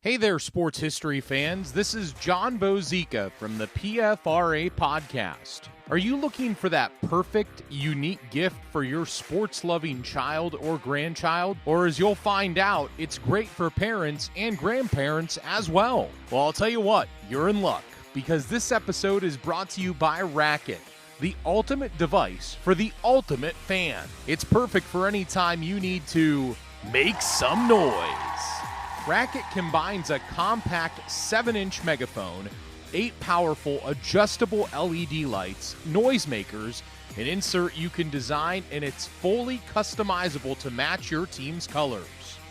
Hey there, sports history fans. This is John Bozica from the PFRA podcast. Are you looking for that perfect, unique gift for your sports-loving child or grandchild? Or as you'll find out, it's great for parents and grandparents as well. Well, I'll tell you what, you're in luck, because this episode is brought to you by Racket, the ultimate device for the ultimate fan. It's perfect for any time you need to make some noise. Racket combines a compact 7-inch megaphone, 8 powerful adjustable LED lights, noisemakers, an insert you can design, and it's fully customizable to match your team's colors.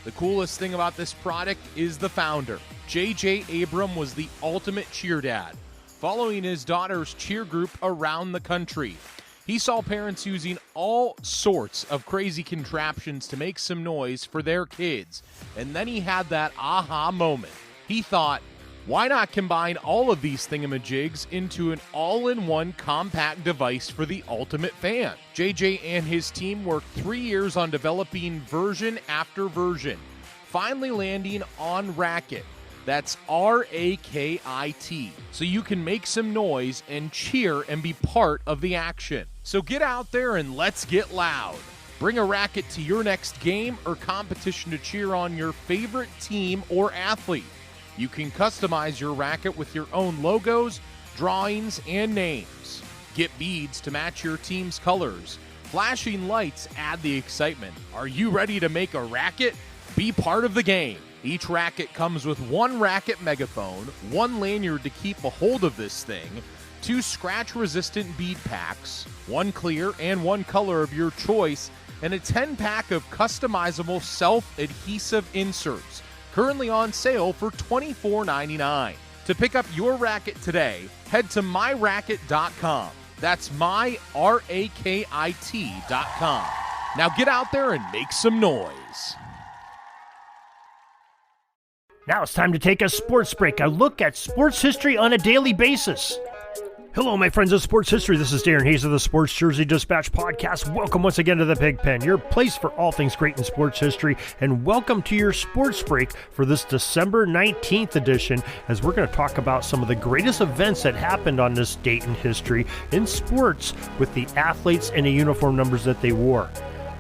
The coolest thing about this product is the founder. J.J. Abram was the ultimate cheer dad, following his daughter's cheer group around the country. He saw parents using all sorts of crazy contraptions to make some noise for their kids, and then he had that aha moment. He thought, why not combine all of these thingamajigs into an all-in-one compact device for the ultimate fan? JJ and his team worked 3 years on developing version after version, finally landing on Racket. That's R-A-K-I-T, so you can make some noise and cheer and be part of the action. So get out there and let's get loud. Bring a Racket to your next game or competition to cheer on your favorite team or athlete. You can customize your Racket with your own logos, drawings, and names. Get beads to match your team's colors. Flashing lights add the excitement. Are you ready to make a Racket? Be part of the game. Each Racket comes with 1 Racket megaphone, 1 lanyard to keep a hold of this thing, 2 scratch-resistant bead packs, 1 clear and 1 color of your choice, and a 10-pack of customizable self-adhesive inserts, currently on sale for $24.99. To pick up your Racket today, head to myracket.com. That's myracket.com. Now get out there and make some noise. Now it's time to take a sports break, a look at sports history on a daily basis. Hello, my friends of sports history. This is Darren Hayes of the Sports Jersey Dispatch podcast. Welcome once again to the Pig Pen, your place for all things great in sports history, and welcome to your sports break for this December 19th edition, as we're going to talk about some of the greatest events that happened on this date in history in sports with the athletes and the uniform numbers that they wore.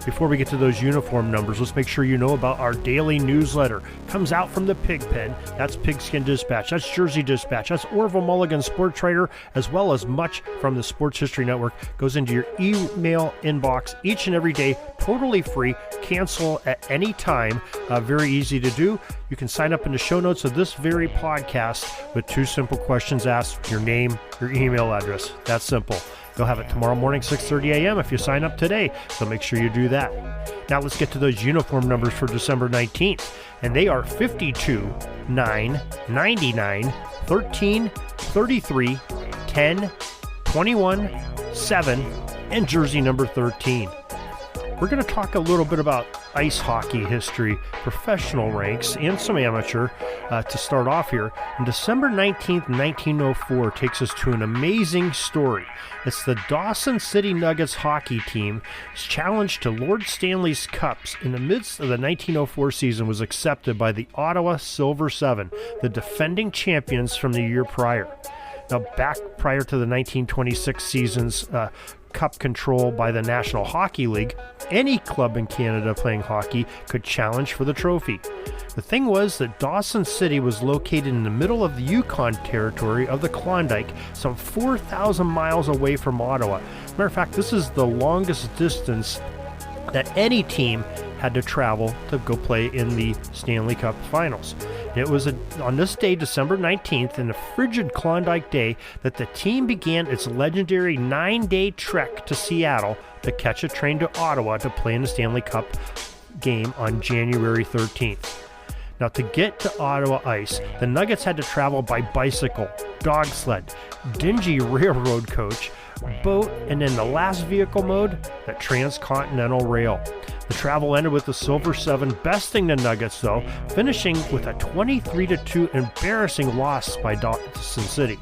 Before we get to those uniform numbers, let's make sure you know about our daily newsletter. Comes out from the Pig Pen. That's Pigskin Dispatch. That's Jersey Dispatch. That's Orville Mulligan Sports Writer, as well as much from the Sports History Network. Goes into your email inbox each and every day, totally free. Cancel at any time. Very easy to do. You can sign up in the show notes of this very podcast with 2 simple questions asked: your name, your email address. That's simple. You'll have it tomorrow morning, 6:30 a.m. if you sign up today, so make sure you do that. Now let's get to those uniform numbers for December 19th, and they are 52, 9, 99, 13, 33, 10, 21, 7, and jersey number 13. We're going to talk a little bit about ice hockey history, professional ranks, and some amateur to start off here. And December 19th, 1904 takes us to an amazing story. It's the Dawson City Nuggets hockey team's challenge to Lord Stanley's Cups in the midst of the 1904 season was accepted by the Ottawa Silver Seven, the defending champions from the year prior. Now, back prior to the 1926 season's cup control by the National Hockey League, any club in Canada playing hockey could challenge for the trophy. The thing was that Dawson City was located in the middle of the Yukon territory of the Klondike, some 4,000 miles away from Ottawa. Matter of fact, this is the longest distance that any team had to travel to go play in the Stanley Cup Finals. It was on this day, December 19th, in a frigid Klondike day, that the team began its legendary 9-day trek to Seattle to catch a train to Ottawa to play in the Stanley Cup game on January 13th. Now, to get to Ottawa ice, the Nuggets had to travel by bicycle, dog sled, dingy railroad coach, boat, and in the last vehicle mode, the transcontinental rail. The travel ended with the Silver Seven besting the Nuggets, though, finishing with a 23-2 embarrassing loss by Dawson City.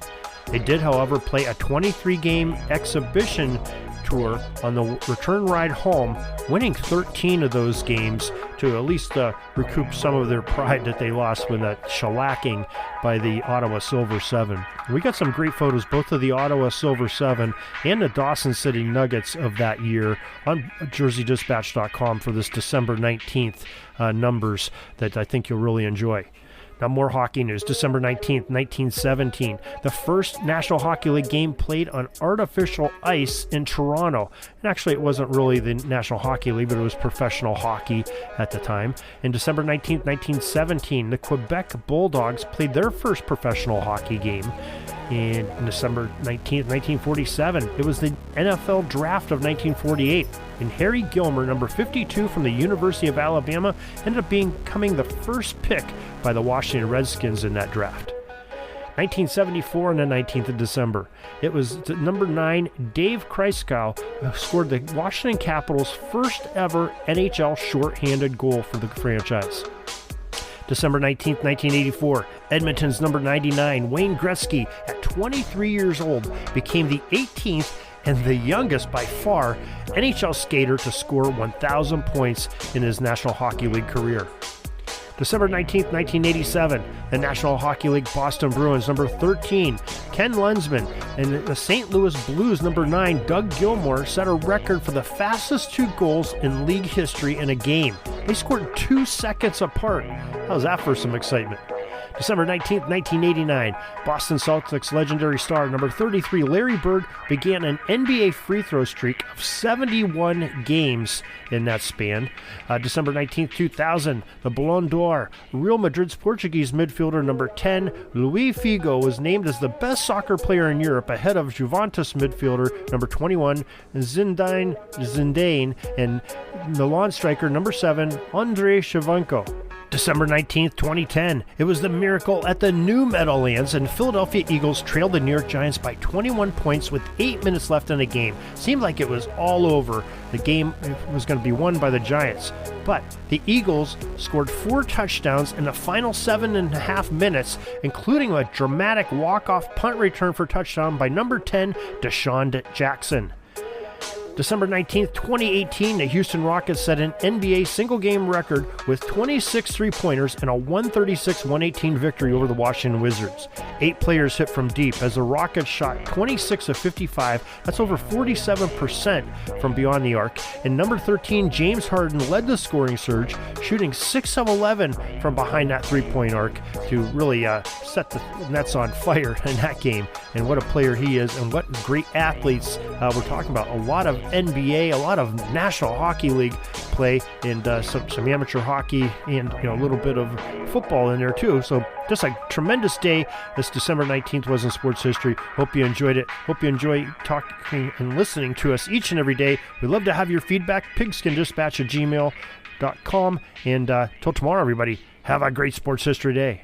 They did, however, play a 23-game exhibition tour on the return ride home, winning 13 of those games to at least recoup some of their pride that they lost when that shellacking by the Ottawa Silver Seven. We got some great photos, both of the Ottawa Silver Seven and the Dawson City Nuggets of that year on JerseyDispatch.com for this December 19th numbers that I think you'll really enjoy. Now, more hockey news. December 19th, 1917, the first National Hockey League game played on artificial ice in Toronto. And actually, it wasn't really the National Hockey League, but it was professional hockey at the time. In December 19th, 1917, the Quebec Bulldogs played their first professional hockey game. And December 19th, 1947, it was the NFL Draft of 1948. And Harry Gilmer, number 52 from the University of Alabama, ended up becoming the first pick by the Washington Redskins in that draft. 1974 and the 19th of December. It was number 9, Dave Kryskow, scored the Washington Capitals' first ever NHL shorthanded goal for the franchise. December 19th, 1984, Edmonton's number 99, Wayne Gretzky, at 23 years old, became the 18th and the youngest by far NHL skater to score 1,000 points in his National Hockey League career. December 19th, 1987, the National Hockey League Boston Bruins, number 13, Ken Lensman, and the St. Louis Blues, number 9, Doug Gilmour, set a record for the fastest 2 goals in league history in a game. They scored 2 seconds apart. How's that for some excitement? December 19th, 1989, Boston Celtics legendary star number 33 Larry Bird began an NBA free throw streak of 71 games in that span. December 19th, 2000, the Ballon d'Or, Real Madrid's Portuguese midfielder number 10 Luis Figo was named as the best soccer player in Europe ahead of Juventus midfielder number 21 Zidane and Milan striker number 7 Andrei Shevchenko. December 19th, 2010, it was the miracle at the new Meadowlands, and Philadelphia Eagles trailed the New York Giants by 21 points with 8 minutes left in the game. Seemed like it was all over. The game was going to be won by the Giants. But the Eagles scored 4 touchdowns in the final 7.5 minutes, including a dramatic walk-off punt return for touchdown by number 10, Deshaun Jackson. December 19th, 2018, the Houston Rockets set an NBA single-game record with 26 three-pointers and a 136-118 victory over the Washington Wizards. 8 players hit from deep as the Rockets shot 26 of 55. That's over 47% from beyond the arc. And number 13, James Harden, led the scoring surge, shooting 6 of 11 from behind that three-point arc to really set the Nets on fire in that game. And what a player he is, and what great athletes we're talking about. A lot of NBA, a lot of National Hockey League play, and some amateur hockey, and a little bit of football in there too. So just a tremendous day this December 19th was in sports history. Hope you enjoyed it. Hope you enjoy talking and listening to us each and every day. We'd love to have your feedback. pigskindispatch@gmail.com. And till tomorrow, everybody, have a great sports history day.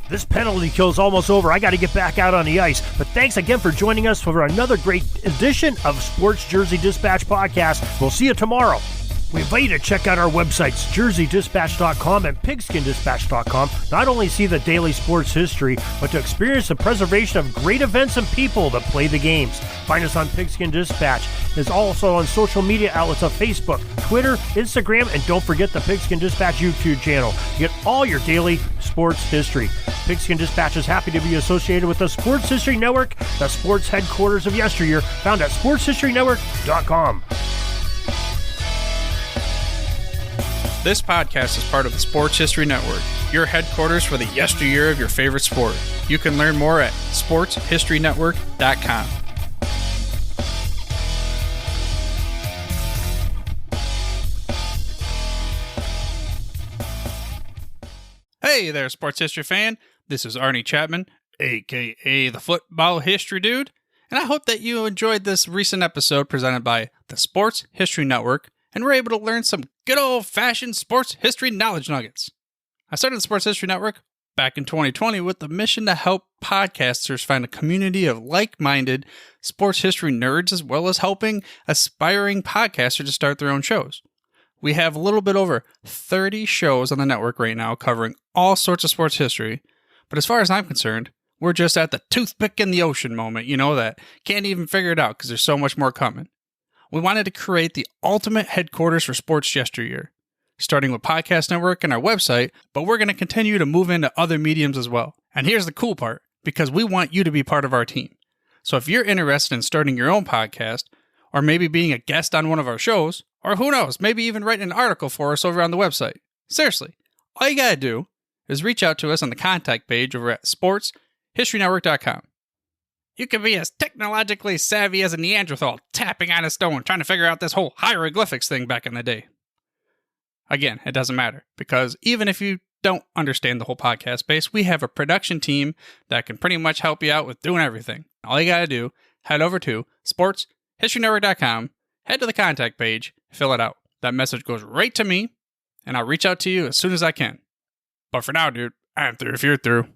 This penalty kill is almost over. I got to get back out on the ice. But thanks again for joining us for another great edition of Sports Jersey Dispatch Podcast. We'll see you tomorrow. We invite you to check out our websites, JerseyDispatch.com and PigskinDispatch.com. Not only see the daily sports history, but to experience the preservation of great events and people that play the games. Find us on Pigskin Dispatch. It's also on social media outlets of Facebook, Twitter, Instagram, and don't forget the Pigskin Dispatch YouTube channel. You get all your daily sports history. Pigskin Dispatch is happy to be associated with the Sports History Network, the sports headquarters of yesteryear, found at sportshistorynetwork.com. This podcast is part of the Sports History Network, your headquarters for the yesteryear of your favorite sport. You can learn more at sportshistorynetwork.com. Hey there, sports history fan. This is Arnie Chapman, aka the Football History Dude, and I hope that you enjoyed this recent episode presented by the Sports History Network and were able to learn some good old-fashioned sports history knowledge nuggets. I started the Sports History Network back in 2020 with the mission to help podcasters find a community of like-minded sports history nerds, as well as helping aspiring podcasters to start their own shows. We have a little bit over 30 shows on the network right now covering all sorts of sports history, but as far as I'm concerned, we're just at the toothpick in the ocean moment, that can't even figure it out because there's so much more coming. We wanted to create the ultimate headquarters for sports yesteryear. starting with Podcast Network and our website, but we're going to continue to move into other mediums as well. And here's the cool part, because we want you to be part of our team. So if you're interested in starting your own podcast, or maybe being a guest on one of our shows, or who knows, maybe even writing an article for us over on the website. Seriously, all you gotta do is reach out to us on the contact page over at sportshistorynetwork.com. You can be as technologically savvy as a Neanderthal tapping on a stone trying to figure out this whole hieroglyphics thing back in the day. Again, it doesn't matter, because even if you don't understand the whole podcast space, we have a production team that can pretty much help you out with doing everything. All you gotta do, head over to sportshistorynetwork.com, head to the contact page, fill it out. That message goes right to me, and I'll reach out to you as soon as I can. But for now, dude, I'm through if you're through.